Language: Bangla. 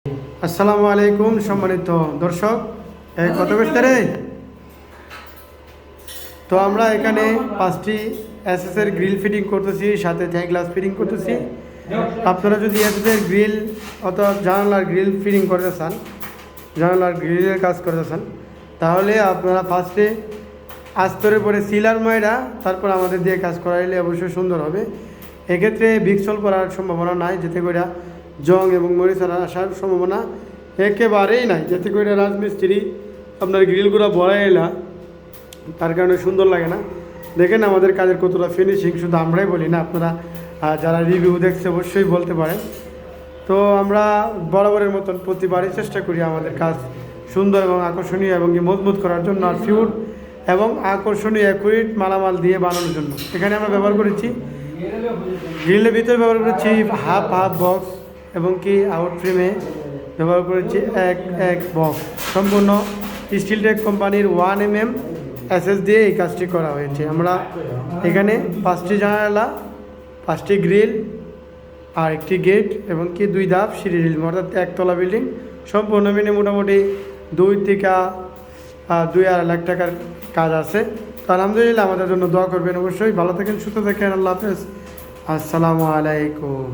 আসসালামু আলাইকুম সম্মানিত দর্শক, কত বুঝতে রে। তো আমরা এখানে 5টি এসএসের গ্রিল ফিটিং করতেছি, সাথে জ্যাক গ্লাস ফিটিং করতেছি। আপনারা যদি এসএসের গ্রিল অথবা জানালার গ্রিল ফিটিং করতে চান, জানালার গ্রিলের কাজ করতে চান, তাহলে আপনারা ফার্স্টে আস্তরের পরে সিলার ময়রা, তারপর আমাদের দিয়ে কাজ করাইলে অবশ্যই সুন্দর হবে। এক্ষেত্রে বিকসল করার সম্ভাবনা নাই, যেতে করে জং এবং মরিচার আসার সম্ভাবনা একেবারেই নাই, যাতে করে রাজমিস্ত্রি আপনার গ্রিলগুলো বড়াইলা, তার কারণে সুন্দর লাগে না। দেখেন আমাদের কাজের কতটা ফিনিশিং, শুধু আমরাই বলি না, আপনারা যারা রিভিউ দেখছে অবশ্যই বলতে পারেন। তো আমরা বরাবরের মতন প্রতিবারই চেষ্টা করি আমাদের কাজ সুন্দর এবং আকর্ষণীয় এবং মজবুত করার জন্য, আর ফিউড এবং আকর্ষণীয় অ্যাকুরেট মালামাল দিয়ে বানানোর জন্য। এখানে আমরা ব্যবহার করেছি গ্রিলের ভিতরে ব্যবহার করেছি হাফ বক্স, এবং কি আউট ফ্রেমে ব্যবহার করেছি এক বক্স। সম্পূর্ণ স্টিলটেক কোম্পানির 1mm এসএস দিয়ে এই কাজটি করা হয়েছে। আমরা এখানে 5টি জানালা, 5টি গ্রিল আর একটি গেট এবং কি 2 ধাপ সিঁড়ি রিলিং, অর্থাৎ একতলা বিল্ডিং সম্পূর্ণ মিলে মোটামুটি 2 থেকে 2.5 লাখ টাকার কাজ আছে। তো আলহামদুলিল্লাহ, আমাদের জন্য দোয়া করবেন অবশ্যই। ভালো থাকেন, সুস্থ থাকেন, আল্লাহ হাফেজ, আসসালামু আলাইকুম।